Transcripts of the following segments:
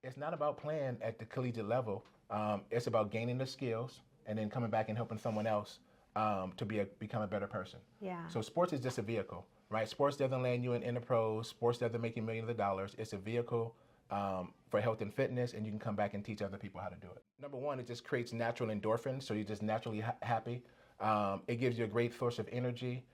It's not about playing at the collegiate level. It's about gaining the skills and then coming back and helping someone else to become a better person. Yeah. So sports is just a vehicle, right? Sports doesn't land you in the pros. Sports doesn't make you millions of dollars. It's a vehicle for health and fitness, and you can come back and teach other people how to do it. Number one, it just creates natural endorphins, so you're just naturally happy. It gives you a great source of energy.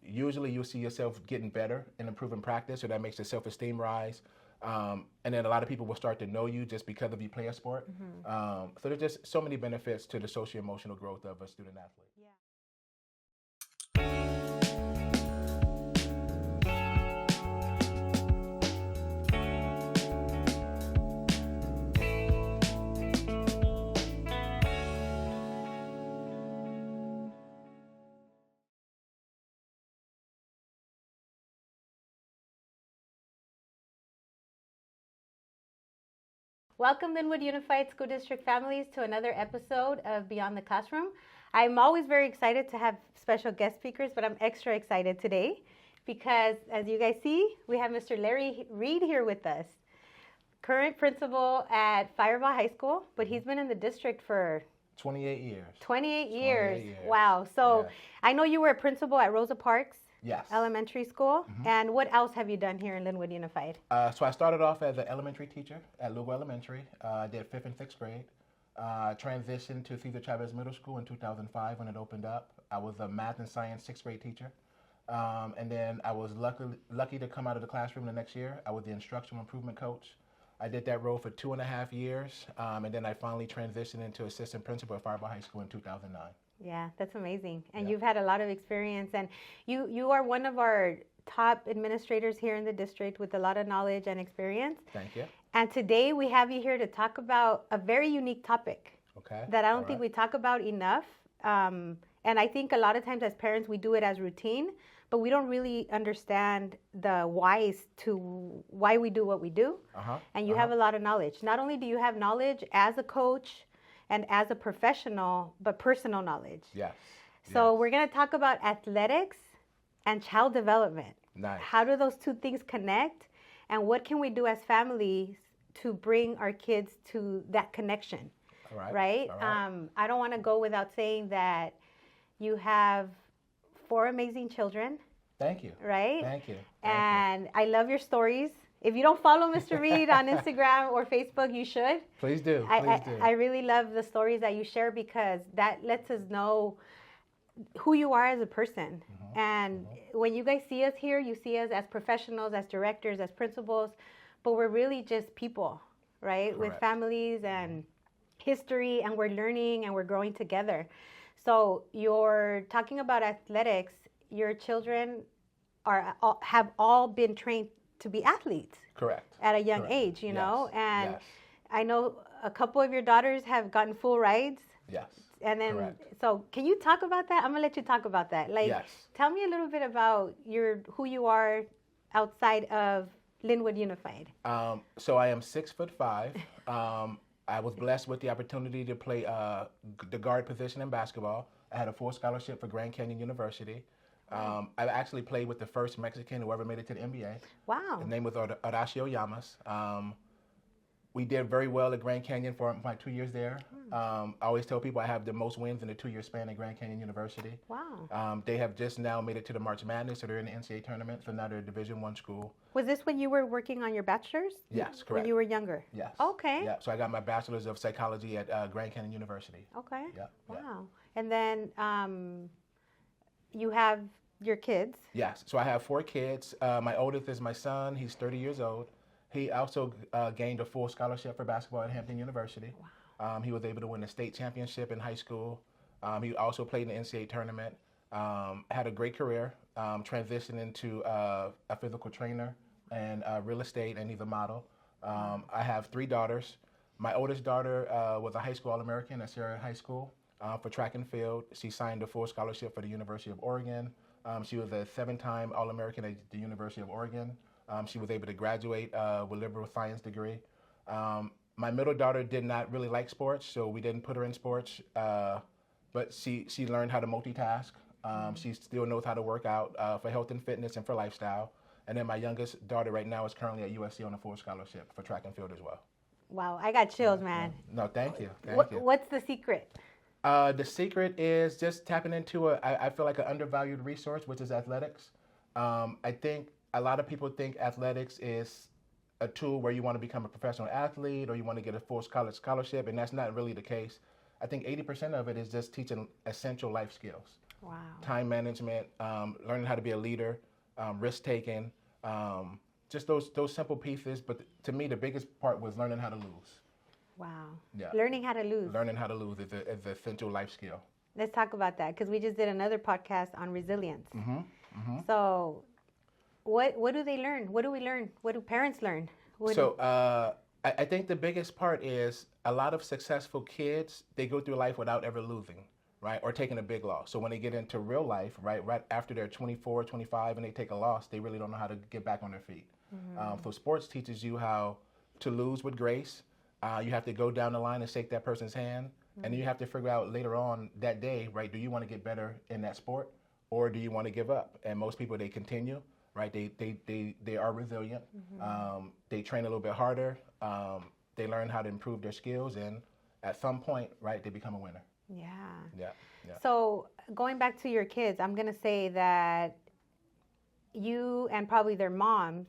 Usually you'll see yourself getting better and improving practice, so that makes your self-esteem rise. And then a lot of people will start to know you just because of you play a sport. So there's just so many benefits to the socio-emotional growth of a student athlete. Yeah. Welcome, Linwood Unified School District families, to another episode of Beyond the Classroom. I'm always very excited to have special guest speakers, but I'm extra excited today because, as you guys see, we have Mr. Larry Reed here with us, current principal at Fireball High School, but he's been in the district for 28 years. 28 years. Wow. So I know you were a principal at Rosa Parks. Yes. Elementary school. And what else have you done here in Linwood Unified? So I started off as an elementary teacher at Lugo Elementary. I did 5th and 6th grade. Transitioned to Cesar Chavez Middle School in 2005 when it opened up. I was a math and science 6th grade teacher. And then I was lucky to come out of the classroom the next year. I was the instructional improvement coach. I did that role for 2.5 years. And then I finally transitioned into assistant principal at Fireball High School in 2009. Yeah, that's amazing. And you've had a lot of experience, and you are one of our top administrators here in the district with a lot of knowledge and experience. Thank you. And today we have you here to talk about a very unique topic that I don't think we talk about enough. And I think a lot of times as parents we do it as routine, but we don't really understand the whys to why we do what we do. And you have a lot of knowledge. Not only do you have knowledge as a coach and as a professional, but personal knowledge. Yes. So we're going to talk about athletics and child development. Nice. How do those two things connect? And what can we do as families to bring our kids to that connection? All right. Right? All right. I don't want to go without saying that you have 4 amazing children. Thank you. Right? Thank you. And I love your stories. If you don't follow Mr. Reed on Instagram or Facebook, you should. Please do. I really love the stories that you share because that lets us know who you are as a person. And when you guys see us here, you see us as professionals, as directors, as principals, but we're really just people, right? Correct. With families and history, and we're learning and we're growing together. So you're talking about athletics. Your children have all been trained to be athletes. Correct. At a young age, you know? And yes. I know a couple of your daughters have gotten full rides. Yes. And then, Correct. So can you talk about that? I'm gonna let you talk about that. Yes. Tell me a little bit about who you are outside of Linwood Unified. So I am 6'5". I was blessed with the opportunity to play the guard position in basketball. I had a full scholarship for Grand Canyon University. I actually played with the first Mexican who ever made it to the NBA. Wow. His name was Horacio Llamas. We did very well at Grand Canyon for my 2 years there. I always tell people I have the most wins in a 2-year span at Grand Canyon University. Wow. They have just now made it to the March Madness, so they're in the NCAA tournament, so now they're a Division I school. Was this when you were working on your bachelor's? Yes, correct. When you were younger? Yes. Okay. Yeah, so I got my bachelor's of psychology at Grand Canyon University. Okay. Yeah. Wow. Yeah. And then you have your kids. Yes. So I have 4 kids. My oldest is my son. He's 30 years old. He also gained a full scholarship for basketball at Hampton University. Wow. He was able to win a state championship in high school. He also played in the NCAA tournament. Had a great career. Transitioned into a physical trainer and real estate, and he's a model. I have 3 daughters. My oldest daughter was a high school All-American at Sierra High School for track and field. She signed a full scholarship for the University of Oregon. She was a 7-time All-American at the University of Oregon. She was able to graduate with a liberal science degree. My middle daughter did not really like sports, so we didn't put her in sports, but she learned how to multitask. She still knows how to work out for health and fitness and for lifestyle. And then my youngest daughter right now is currently at USC on a full scholarship for track and field as well. Wow, I got chills, man. No, thank you. Thank you. What's the secret? The secret is just tapping into I feel like an undervalued resource, which is athletics. I think a lot of people think athletics is a tool where you want to become a professional athlete or you want to get a full college scholarship, and that's not really the case. I think 80% of it is just teaching essential life skills. Wow. Time management, learning how to be a leader, risk taking, just those simple pieces. But to me, the biggest part was learning how to lose. Wow. Yeah. Learning how to lose. Learning how to lose is an essential life skill. Let's talk about that because we just did another podcast on resilience. Mm-hmm. Mm-hmm. So, what do they learn? What do we learn? What do parents learn? I think the biggest part is a lot of successful kids, they go through life without ever losing, right? Or taking a big loss. So when they get into real life, right after they're 24, 25 and they take a loss, they really don't know how to get back on their feet. So sports teaches you how to lose with grace. You have to go down the line and shake that person's hand. And then you have to figure out later on that day, right, do you want to get better in that sport or do you want to give up? And most people, they continue, right? They are resilient. They train a little bit harder. They learn how to improve their skills. And at some point, right, they become a winner. Yeah. Yeah. So going back to your kids, I'm going to say that you and probably their mom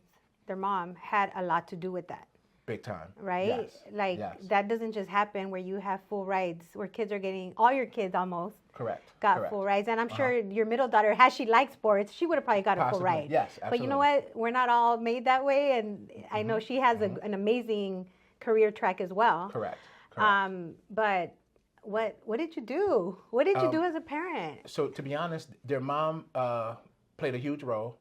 had a lot to do with that. Big time. Right? Yes. That doesn't just happen where you have full rides, where kids are getting, all your kids almost. Correct. Full rides. And I'm sure your middle daughter, had she liked sports, she would have probably got a full ride. Yes, absolutely. But you know what? We're not all made that way. And I know she has an amazing career track as well. Correct. But what did you do? What did you do as a parent? So to be honest, their mom played a huge role.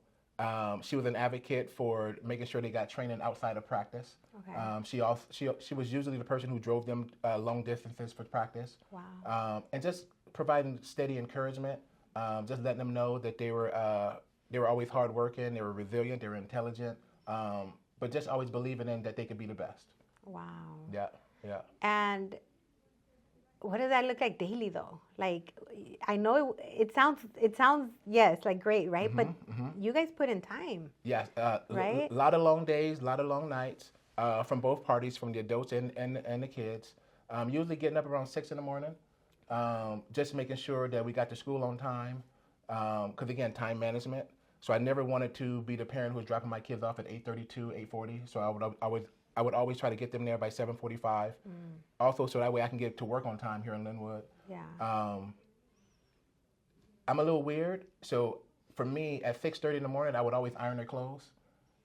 She was an advocate for making sure they got training outside of practice. Okay. She was usually the person who drove them long distances for practice. Wow. And just providing steady encouragement, just letting them know that they were always hardworking, they were resilient, they were intelligent, but just always believing in that they could be the best. Wow. Yeah. And what does that look like daily though? Like, I know it sounds yes, like great, right? But you guys put in time. Yes. Right? A lot of long days, a lot of long nights, from both parties, from the adults and the kids. Usually getting up around 6 a.m, just making sure that we got to school on time. Because again, time management. So I never wanted to be the parent who was dropping my kids off at 8:32, 8:40. So I would always try to get them there by 7:45. Also, so that way I can get to work on time here in Linwood. Yeah. I'm a little weird, so for me, at 6:30 in the morning, I would always iron their clothes.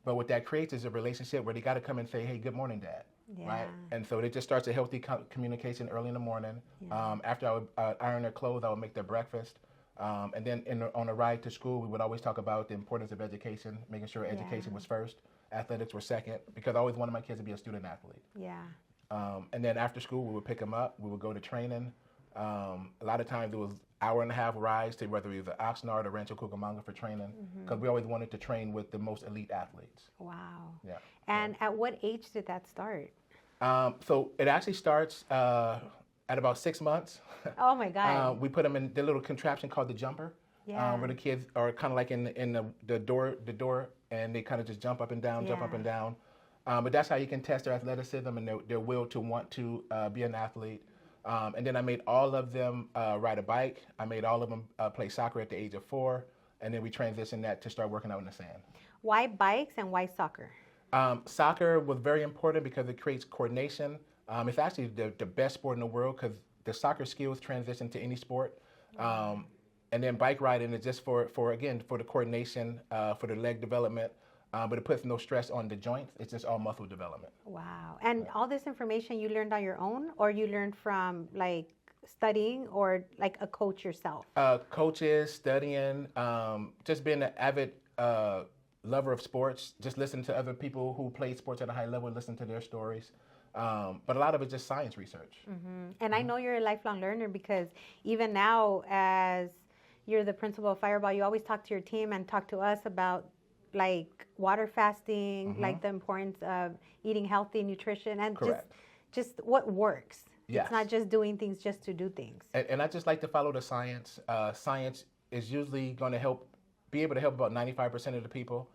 But what that creates is a relationship where they got to come and say, "Hey, good morning, Dad." Yeah. Right? And so it just starts a healthy communication early in the morning. Yeah. After I would iron their clothes, I would make their breakfast. And then on the ride to school, we would always talk about the importance of education, making sure education was first, athletics were second, because I always wanted my kids to be a student athlete. Yeah. And then after school, we would pick them up. We would go to training. A lot of times it was hour and a half rides to whether it was Oxnard or Rancho Cucamonga for training, because we always wanted to train with the most elite athletes. Wow. Yeah. And at what age did that start? So it actually starts at about 6 months. Oh my God. We put them in the little contraption called the jumper, where the kids are kind of like in the door, and they kind of just jump up and down, jump up and down. But that's how you can test their athleticism and their will to want to be an athlete. And then I made all of them ride a bike. I made all of them play soccer at the age of 4. And then we transitioned that to start working out in the sand. Why bikes and why soccer? Soccer was very important because it creates coordination. It's actually the best sport in the world because the soccer skills transition to any sport. And then bike riding is just for the coordination, for the leg development. But it puts no stress on the joints. It's just all muscle development. Wow. And all this information you learned on your own, or you learned from like studying or like a coach yourself? Coaches, studying, just being an avid lover of sports, just listening to other people who played sports at a high level, listen to their stories. But a lot of it's just science research. And I know you're a lifelong learner because even now, as you're the principal of Fireball, you always talk to your team and talk to us about like water fasting, like the importance of eating healthy nutrition, and just what works. Yes. It's not just doing things just to do things. And I just like to follow the science. Science is usually going to be able to help about 95% of the people.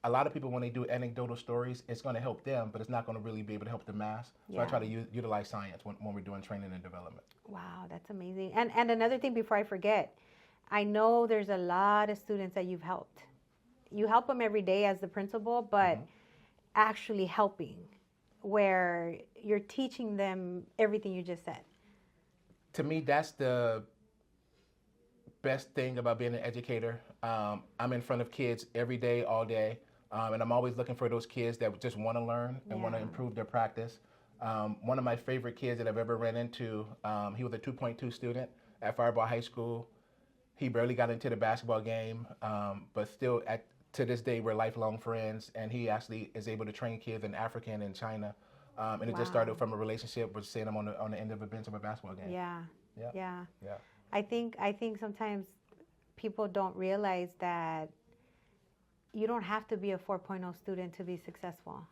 a lot of people, when they do anecdotal stories, it's going to help them, but it's not going to really be able to help the mass. So I try to utilize science when we're doing training and development. Wow, that's amazing. And another thing before I forget, I know there's a lot of students that you've helped. You help them every day as the principal, but actually helping, where you're teaching them everything you just said. To me, that's the best thing about being an educator. I'm in front of kids every day, all day, and I'm always looking for those kids that just want to learn and want to improve their practice. One of my favorite kids that I've ever ran into, he was a 2.2 student at Fireball High School. He barely got into the basketball game, but still, to this day, we're lifelong friends, and he actually is able to train kids in Africa and in China. And it just started from a relationship with seeing him on the end of a bench of a basketball game. Yeah. I think sometimes people don't realize that you don't have to be a 4.0 student to be successful.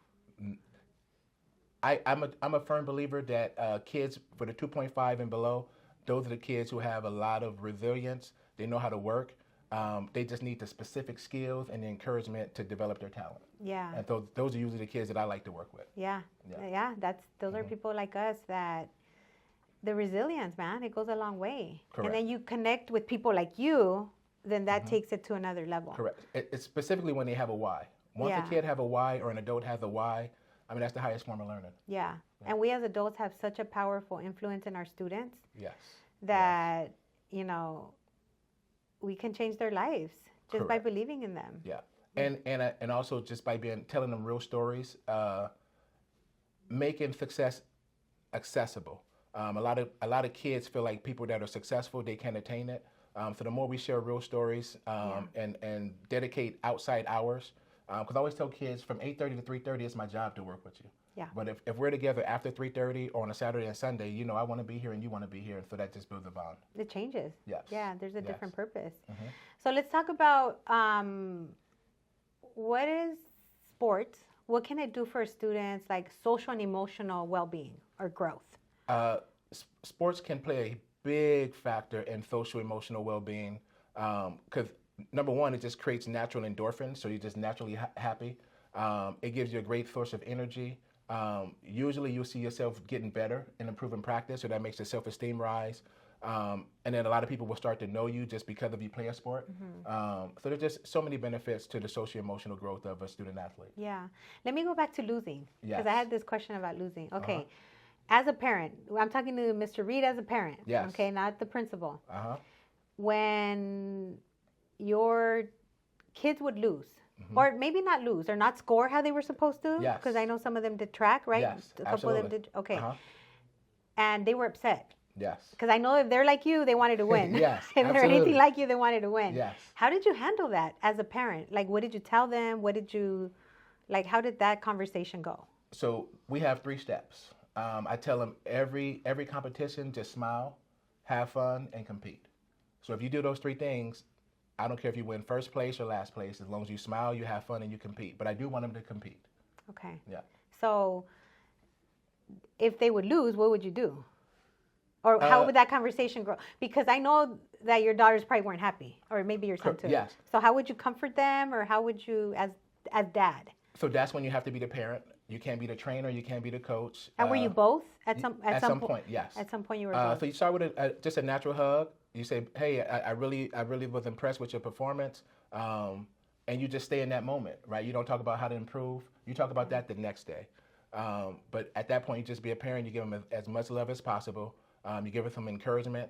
I'm a firm believer that kids for the 2.5 and below, those are the kids who have a lot of resilience. They know how to work. They just need the specific skills and the encouragement to develop their talent. Yeah. And those are usually the kids that I like to work with. Those are people like us that the resilience, man, it goes a long way. Correct. And then you connect with people like you, then that takes it to another level. Correct. It's specifically when they have a why. Once a kid have a why or an adult has a why, I mean, that's the highest form of learning. Yeah. And we as adults have such a powerful influence in our students. Yes. That, you know, we can change their lives just by believing in them. Yeah. And also just by telling them real stories, making success accessible. A lot of kids feel like people that are successful, they can't attain it. So the more we share real stories and dedicate outside hours, because I always tell kids from 8:30 to 3:30, it's my job to work with you. Yeah. But if we're together after 3:30 or on a Saturday and Sunday, you know, I want to be here and you want to be here, so that just builds a bond. It changes. Yes. Yeah, there's a different purpose. So let's talk about what is sports? What can it do for students, like social and emotional well-being or growth? Sports can play a big factor in social emotional well-being because number one, it just creates natural endorphins, so you're just naturally happy. It gives you a great source of energy. Usually you'll see yourself getting better and improving practice, so that makes your self-esteem rise. And then a lot of people will start to know you just because of you play a sport. So there's just so many benefits to the social-emotional growth of a student athlete. Yeah. Let me go back to losing, because I had this question about losing. Okay. As a parent, I'm talking to Mr. Reed as a parent. Yes. Okay, not the principal. When your kids would lose, or maybe not lose, or not score how they were supposed to, because I know some of them did track, right? Yes, a couple absolutely. of them did. Okay. And they were upset. Yes. Because I know if they're like you, they wanted to win. Yes, if they're anything like you, they wanted to win. Yes. How did you handle that as a parent? Like, what did you tell them? How did that conversation go? So we have 3 steps. I tell them every competition, just smile, have fun, and compete. So if you do those 3 things, I don't care if you win first place or last place, as long as you smile, you have fun, and you compete. But I do want them to compete. Okay. Yeah. So if they would lose, what would you do? Or how would that conversation grow? Because I know that your daughters probably weren't happy, or maybe your son too. Yes. So how would you comfort them, or how would you, as dad? So that's when you have to be the parent. You can't be the trainer. You can't be the coach. And were you both at some point? Yes. At some point, you were both. So you start with just a natural hug. You say, "Hey, I really was impressed with your performance," and you just stay in that moment, right? You don't talk about how to improve. You talk about that the next day. But at that point, you just be a parent. You give them as much love as possible. You give them some encouragement,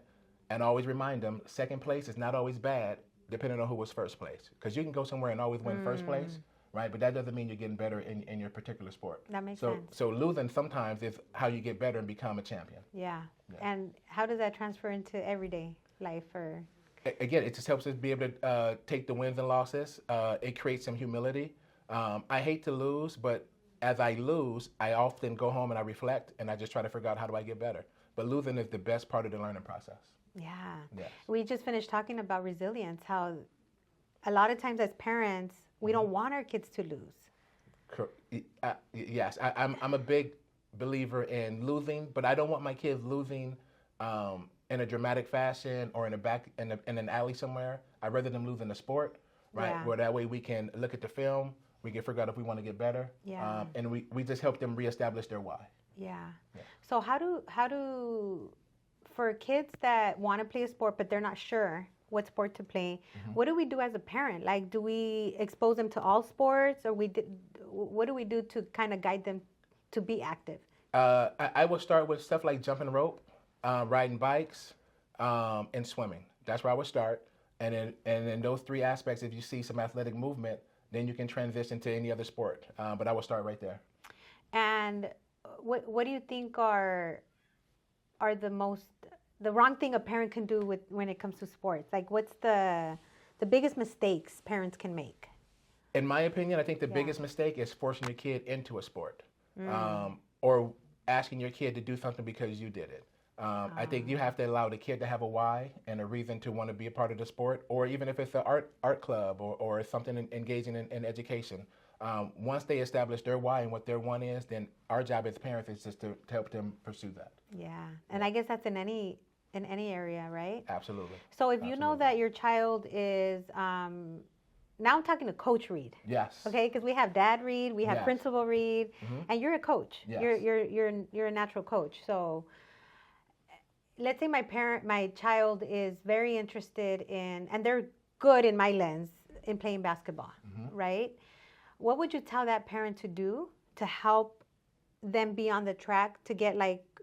and always remind them second place is not always bad, depending on who was first place. Because you can go somewhere and always win first place. Right, but that doesn't mean you're getting better in your particular sport. That makes sense. So losing sometimes is how you get better and become a champion. Yeah. And how does that transfer into everyday life? Or again, it just helps us be able to take the wins and losses. It creates some humility. I hate to lose, but as I lose, I often go home and I reflect and I just try to figure out how do I get better. But losing is the best part of the learning process. Yeah. Yes. We just finished talking about resilience, how a lot of times as parents, we don't want our kids to lose. Yes, I'm a big believer in losing, but I don't want my kids losing in a dramatic fashion or in an alley somewhere. I'd rather them lose in a sport, right? Yeah. Where that way we can look at the film We can figure out if we want to get better. Yeah. And we just help them reestablish their why. Yeah. So how do for kids that want to play a sport but they're not sure what sport to play, what do we do as a parent? Like, do we expose them to all sports, or what do we do to kind of guide them to be active? I would start with stuff like jumping rope, riding bikes, and swimming. That's where I would start. And in those three aspects, if you see some athletic movement, then you can transition to any other sport. But I would start right there. And what do you think are the wrong thing a parent can do when it comes to sports? Like, what's the biggest mistakes parents can make? In my opinion, I think the biggest mistake is forcing your kid into a sport, or asking your kid to do something because you did it. I think you have to allow the kid to have a why and a reason to want to be a part of the sport, or even if it's an art club or something engaging in education. Once they establish their why and what their one is, then our job as parents is just to help them pursue that. Yeah, and I guess that's in any area, right? Absolutely. So if you know that your child is, now I'm talking to Coach Reed. Yes. Okay, because we have Dad Reed, we have Principal Reed, and you're a coach. Yes. You're a natural coach. So let's say my child is very interested in, and they're good in my lens, in playing basketball, right? What would you tell that parent to do to help them be on the track to get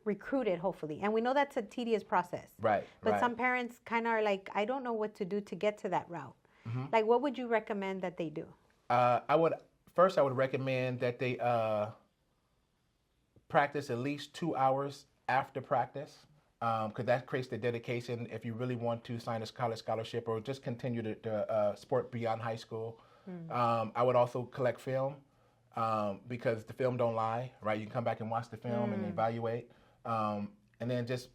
recruited, hopefully? And we know that's a tedious process. Right. But some parents kind of are like, I don't know what to do to get to that route. Like, what would you recommend that they do? I would recommend that they practice at least 2 hours after practice, because that creates the dedication if you really want to sign a college scholarship or just continue the sport beyond high school. I would also collect film, because the film don't lie, right? You can come back and watch the film and evaluate. And then just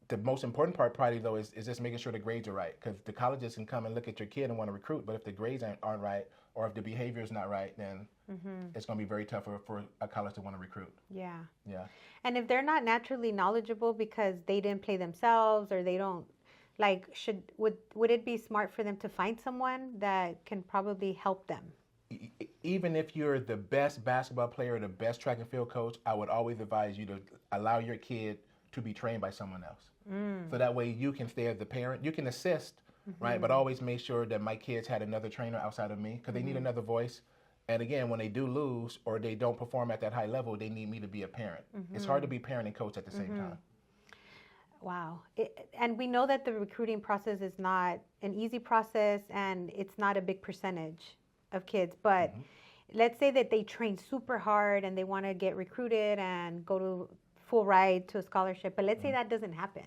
the most important part probably, though, is just making sure the grades are right, because the colleges can come and look at your kid and want to recruit, but if the grades aren't right, or if the behavior is not right, then it's going to be very tough for a college to want to recruit. Yeah. Yeah. And if they're not naturally knowledgeable because they didn't play themselves, or they don't, would it be smart for them to find someone that can probably help them? Even if you're the best basketball player or the best track and field coach, I would always advise you to allow your kid to be trained by someone else. So that way you can stay as the parent. You can assist, right? But always make sure that my kids had another trainer outside of me, because they need another voice. And again, when they do lose or they don't perform at that high level, they need me to be a parent. It's hard to be parent and coach at the same time. Wow. And we know that the recruiting process is not an easy process, and it's not a big percentage of kids. But let's say that they train super hard and they want to get recruited and go to full ride to a scholarship. But let's say that doesn't happen.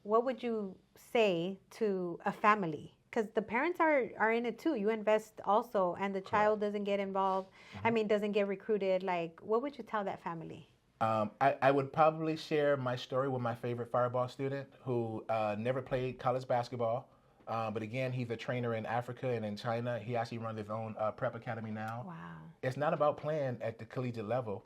What would you say to a family? Because the parents are in it too. You invest also, and the child doesn't get involved. Doesn't get recruited. What would you tell that family? I would probably share my story with my favorite Fireball student who never played college basketball. But again, he's a trainer in Africa and in China. He actually runs his own prep academy now. Wow. It's not about playing at the collegiate level.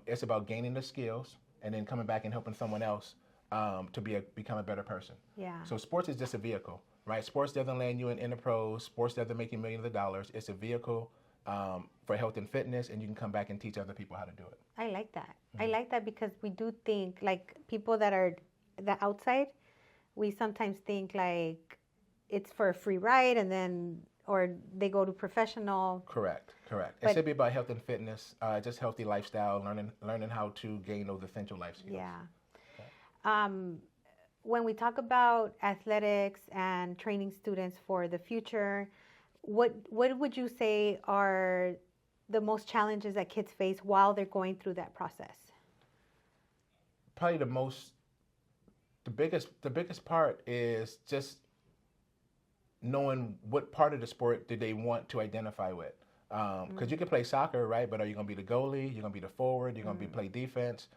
It's about gaining the skills and then coming back and helping someone else to become a better person. Yeah. So sports is just a vehicle, right? Sports doesn't land you in the pros. Sports doesn't make you millions of dollars. It's a vehicle for health and fitness, and you can come back and teach other people how to do it. I like that. I like that, because we do think, people that are the outside, we sometimes think it's for a free ride, and then, or they go to professional. Correct. It should be about health and fitness, just healthy lifestyle, learning how to gain those essential life skills. Yeah. When we talk about athletics and training students for the future, what would you say are the most challenges that kids face while they're going through that process? Probably the biggest part is just knowing what part of the sport do they want to identify with. Because you can play soccer, right? But are you going to be the goalie? You're going to be the forward? You're going to play defense?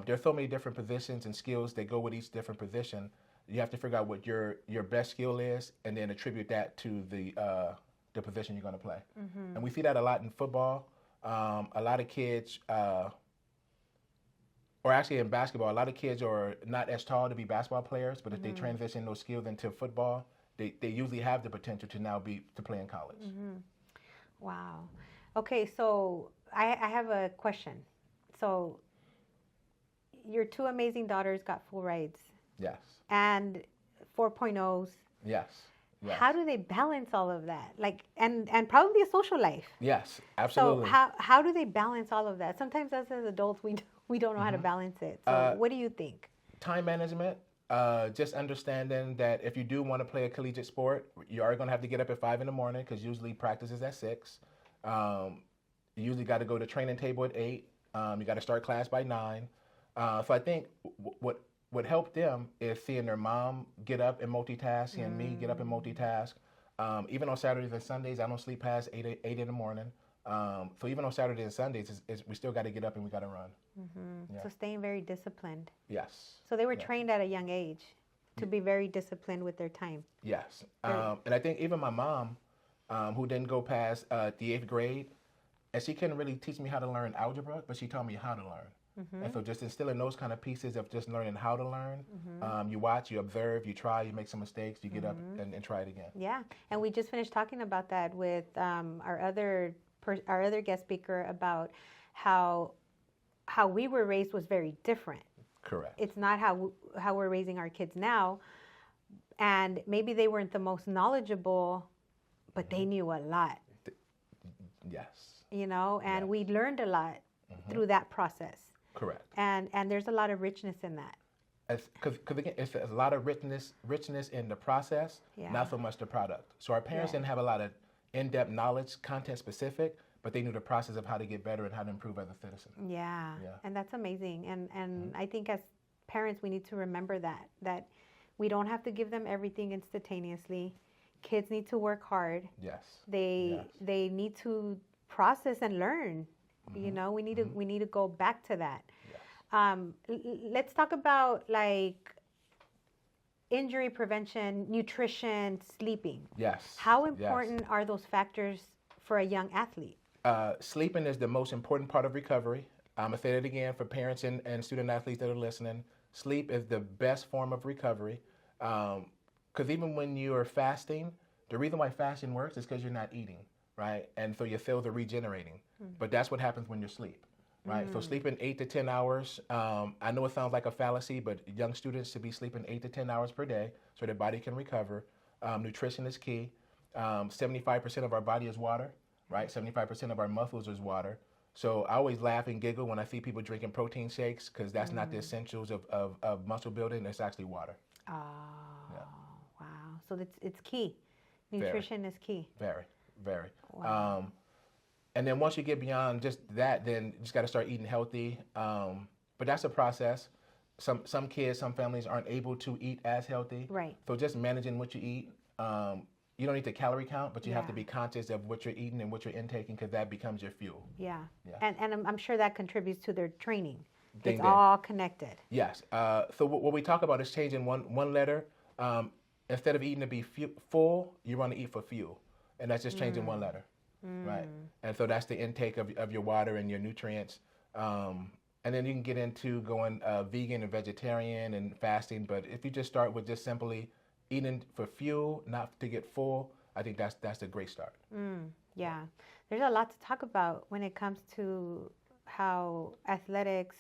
There's so many different positions and skills that go with each different position. You have to figure out what your best skill is, and then attribute that to the position you're going to play. And we see that a lot in football. A lot of kids, or actually in basketball, a lot of kids are not as tall to be basketball players, but if they transition those skills into football, they usually have the potential to now to play in college. Wow. Okay, so I have a question. So your two amazing daughters got full rides. Yes. And 4.0s. Yes. Yes. How do they balance all of that? Like, and probably a social life. Yes, absolutely. So how do they balance all of that? Sometimes us as adults, we don't know how to balance it. So what do you think? Time management, just understanding that if you do want to play a collegiate sport, you are going to have to get up at 5 in the morning because usually practice is at 6. You usually got to go to training table at 8. You got to start class by 9. So I think what helped them is seeing their mom get up and multitask, seeing me get up and multitask. Even on Saturdays and Sundays, I don't sleep past 8 in the morning. So even on Saturdays and Sundays, we still got to get up and we got to run. Yeah. So staying very disciplined. Yes. So they were trained at a young age to be very disciplined with their time. Yes. And I think even my mom, who didn't go past the 8th grade, and she couldn't really teach me how to learn algebra, but she taught me how to learn. And so just instilling those kind of pieces of just learning how to learn. You watch, you observe, you try, you make some mistakes, you get up and try it again. Yeah, and we just finished talking about that with our other guest speaker about how we were raised was very different. Correct. It's not how we're raising our kids now, and maybe they weren't the most knowledgeable, but they knew a lot. Yes. You know, and we learned a lot through that process. Correct. And there's a lot of richness in that. Because again, it's a lot of richness in the process, not so much the product. So our parents didn't have a lot of in-depth knowledge, content specific, but they knew the process of how to get better and how to improve as a citizen. Yeah. And that's amazing. And I think as parents, we need to remember that we don't have to give them everything instantaneously. Kids need to work hard. Yes. They need to process and learn. You know, we need to go back to that. Yes. Let's talk about like injury prevention, nutrition, sleeping. Yes. How important are those factors for a young athlete? Sleeping is the most important part of recovery. I'm going to say it again for parents and student athletes that are listening. Sleep is the best form of recovery. Because even when you are fasting, the reason why fasting works is because you're not eating, right? And so your cells are regenerating. But that's what happens when you sleep, right? So sleeping 8 to 10 hours, I know it sounds like a fallacy, but young students should be sleeping 8 to 10 hours per day so their body can recover. Nutrition is key. 75% of our body is water, right? 75% of our muscles is water. So I always laugh and giggle when I see people drinking protein shakes because that's not the essentials of muscle building. It's actually water. Oh, wow. So it's key. Nutrition is key. Very, very. Wow. And then once you get beyond just that, then you just got to start eating healthy. But that's a process. Some kids, some families aren't able to eat as healthy. Right. So just managing what you eat. You don't need to calorie count, but you have to be conscious of what you're eating and what you're intaking because that becomes your fuel. Yeah. And I'm sure that contributes to their training. It's all connected. Yes. So what we talk about is changing one letter. Instead of eating to be full, you want to eat for fuel. And that's just changing one letter. Right. And so that's the intake of your water and your nutrients. And then you can get into going vegan and vegetarian and fasting. But if you just start with just simply eating for fuel, not to get full, I think that's a great start. Yeah. There's a lot to talk about when it comes to how athletics,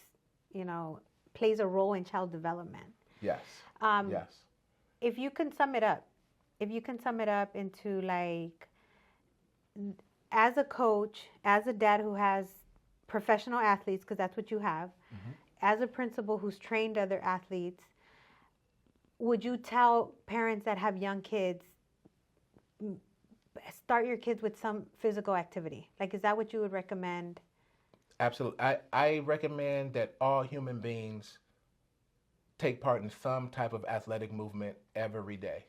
plays a role in child development. Yes. Yes. If you can sum it up into like, as a coach, as a dad who has professional athletes, because that's what you have, as a principal who's trained other athletes, would you tell parents that have young kids, start your kids with some physical activity? Like, is that what you would recommend? Absolutely. I recommend that all human beings take part in some type of athletic movement every day.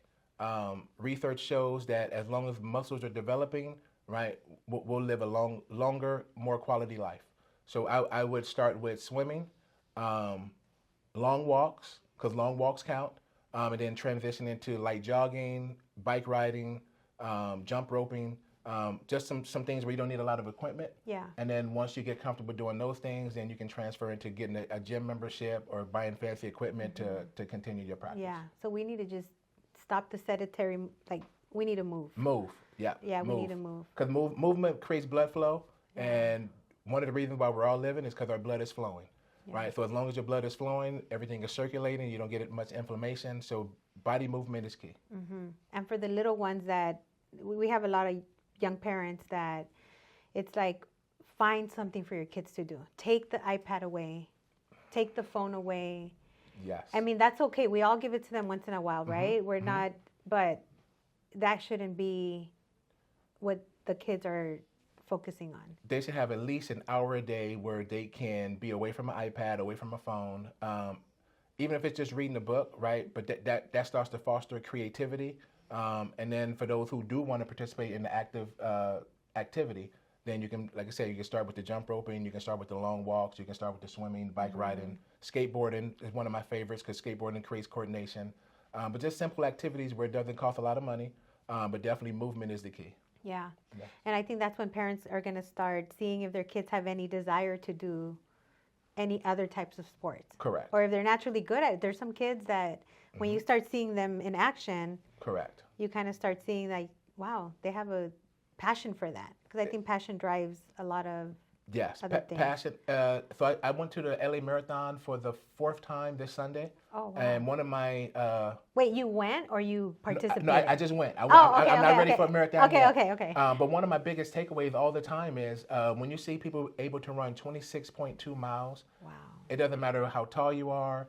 Research shows that as long as muscles are developing, right, we'll live a longer, more quality life. So I would start with swimming, long walks, because long walks count, and then transition into light jogging, bike riding, jump roping, just some things where you don't need a lot of equipment. Yeah. And then once you get comfortable doing those things, then you can transfer into getting a gym membership or buying fancy equipment to continue your practice. Yeah. So we need to just stop the sedentary, we need to move. Move. Yeah. Yeah, we need to move. Because movement creates blood flow, And one of the reasons why we're all living is because our blood is flowing, right? So as long as your blood is flowing, everything is circulating, you don't get much inflammation. So body movement is key. And for the little ones that, we have a lot of young parents that it's like, find something for your kids to do. Take the iPad away. Take the phone away. Yes. I mean, that's okay. We all give it to them once in a while, right? We're not, but that shouldn't be what the kids are focusing on. They should have at least an hour a day where they can be away from an iPad, away from a phone, even if it's just reading a book, right? But that starts to foster creativity. And then for those who do want to participate in the active activity, then you can, like I said, you can start with the jump roping, you can start with the long walks, you can start with the swimming, bike riding. Skateboarding is one of my favorites because skateboarding creates coordination. But just simple activities where it doesn't cost a lot of money, but definitely movement is the key. Yeah. And I think that's when parents are going to start seeing if their kids have any desire to do any other types of sports. Correct. Or if they're naturally good at it. There's some kids that when you start seeing them in action, correct, you kind of start seeing like, wow, they have a passion for that. Because I think passion drives a lot of other things. Passion. So I went to the LA Marathon for the 4th time this Sunday. Oh, wow. And one of my... Wait, you went or you participated? No, I just went. I'm not ready for a marathon Okay. But one of my biggest takeaways all the time is when you see people able to run 26.2 miles, wow. It doesn't matter how tall you are.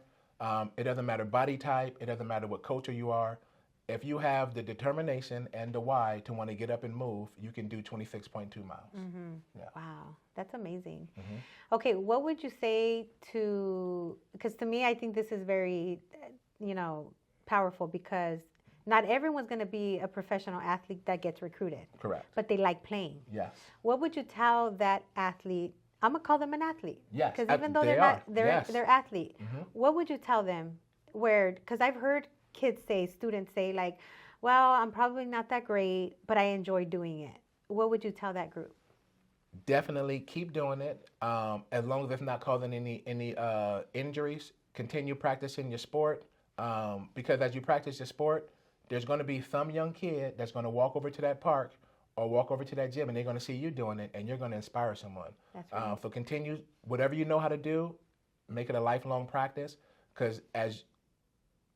It doesn't matter body type. It doesn't matter what culture you are. If you have the determination and the why to want to get up and move, you can do 26.2 miles. Wow, that's amazing. Okay, what would you say because to me, I think this is very, powerful because not everyone's going to be a professional athlete that gets recruited. Correct. But they like playing. Yes. What would you tell that athlete? I'm going to call them an athlete. Yes. Because even though they're athlete, what would you tell them because I've heard students say like, well, I'm probably not that great, but I enjoy doing it. What would you tell that group? Definitely keep doing it. As long as it's not causing any injuries, continue practicing your sport. Because as you practice your sport, there's going to be some young kid that's going to walk over to that park or walk over to that gym and they're going to see you doing it and you're going to inspire someone. That's right. So continue, whatever you know how to do, make it a lifelong practice because as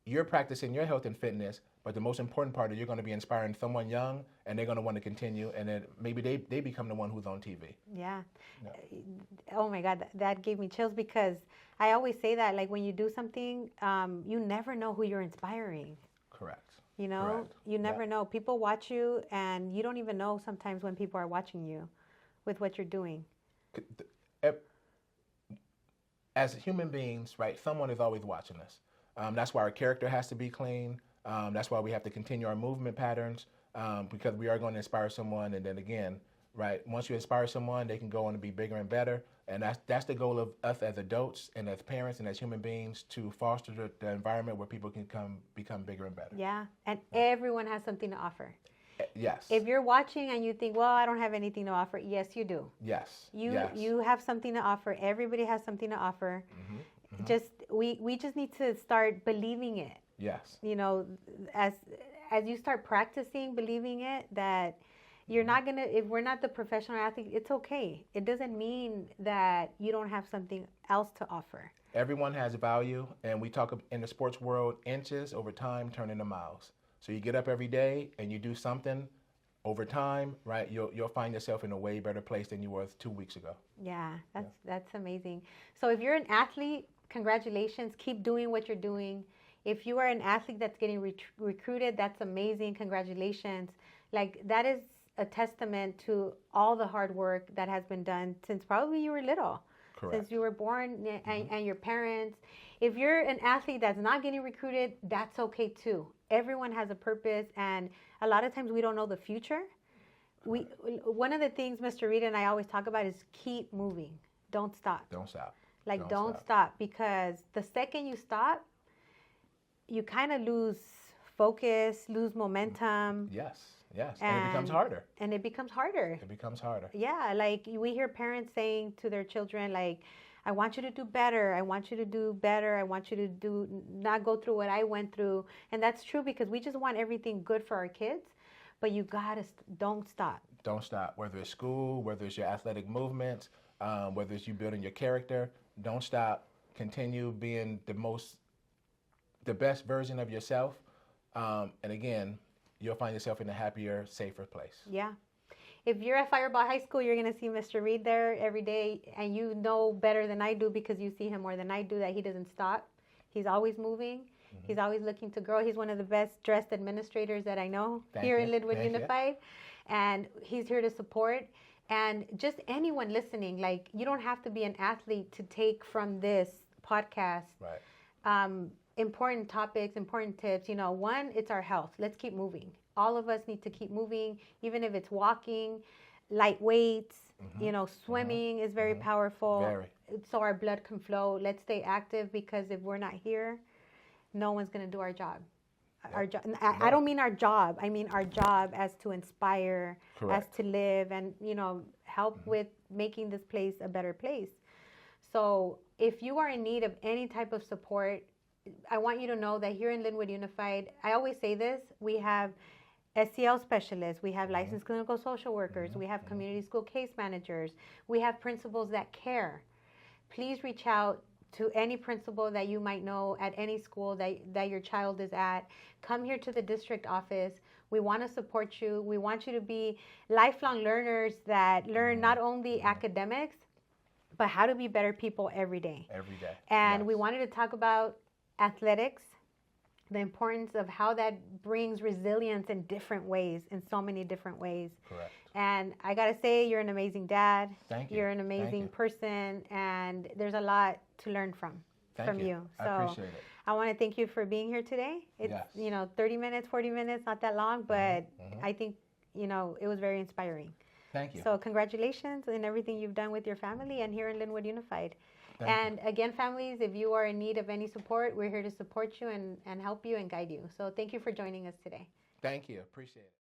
you're practicing your health and fitness, but the most important part is you're going to be inspiring someone young and they're going to want to continue and then maybe they become the one who's on TV. Yeah. Oh my God, that gave me chills because I always say that like when you do something, you never know who you're inspiring. Correct. You never know. People watch you and you don't even know sometimes when people are watching you with what you're doing. As human beings, right, someone is always watching us. That's why our character has to be clean. That's why we have to continue our movement patterns because we are going to inspire someone. And then again, right, once you inspire someone, they can go on to be bigger and better. And that's the goal of us as adults and as parents and as human beings to foster the environment where people can become bigger and better. Yeah, and everyone has something to offer. Yes. If you're watching and you think, well, I don't have anything to offer, yes, you do. Yes. You have something to offer. Everybody has something to offer. We just need to start believing it. Yes. As you start practicing believing it, that you're not gonna. If we're not the professional athlete, it's okay. It doesn't mean that you don't have something else to offer. Everyone has value, and we talk in the sports world, inches over time turn into miles. So you get up every day and you do something. Over time, right, you'll find yourself in a way better place than you were 2 weeks ago. Yeah, that's amazing. So if you're an athlete, congratulations. Keep doing what you're doing. If you are an athlete that's getting recruited, that's amazing. Congratulations. Like that is a testament to all the hard work that has been done since probably you were little. Correct. Since you were born and your parents. If you're an athlete that's not getting recruited, that's okay too. Everyone has a purpose, and a lot of times we don't know the future. One of the things Mr. Rita and I always talk about is keep moving. Don't stop. Don't stop. Like don't stop, because the second you stop, you kind of lose focus, lose momentum. Yes. And it becomes harder. It becomes harder. Yeah, like we hear parents saying to their children, like, I want you to do better. I want you to do better. I want you to not go through what I went through. And that's true because we just want everything good for our kids. But you don't stop. don't stop. Whether it's school, whether it's your athletic movements, whether it's you building your character, don't stop. Continue being the best version of yourself. And again, you'll find yourself in a happier, safer place. Yeah. If you're at Fireball High School, you're going to see Mr. Reed there every day, and you know better than I do because you see him more than I do that he doesn't stop. He's always moving. Mm-hmm. He's always looking to grow. He's one of the best dressed administrators that I know here in Linwood Unified, and he's here to support. And just anyone listening, like, you don't have to be an athlete to take from this podcast important topics, important tips. You know, one, it's our health. Let's keep moving. All of us need to keep moving, even if it's walking, light weights, you know, swimming is very powerful. Very. So our blood can flow. Let's stay active, because if we're not here, no one's going to do our job. Yep. Our job. I don't mean our job. I mean our job as to inspire, as to live, and, you know, help with making this place a better place. So if you are in need of any type of support, I want you to know that here in Linwood Unified, I always say this, we have SEL specialists, we have licensed clinical social workers, we have community school case managers, we have principals that care. Please reach out to any principal that you might know at any school that your child is at. Come here to the district office. We want to support you. We want you to be lifelong learners that learn not only academics, but how to be better people every day. Every day. And we wanted to talk about athletics, the importance of how that brings resilience in different ways, in so many different ways. Correct. And I got to say, you're an amazing dad. Thank you. You're an amazing person, and there's a lot to learn from you. So I appreciate it. I want to thank you for being here today. It's, you know, 30 minutes, 40 minutes, not that long, but I think, you know, it was very inspiring. Thank you. So congratulations on everything you've done with your family and here in Linwood Unified. And again, families, if you are in need of any support, we're here to support you and help you and guide you. So thank you for joining us today. Thank you. Appreciate it.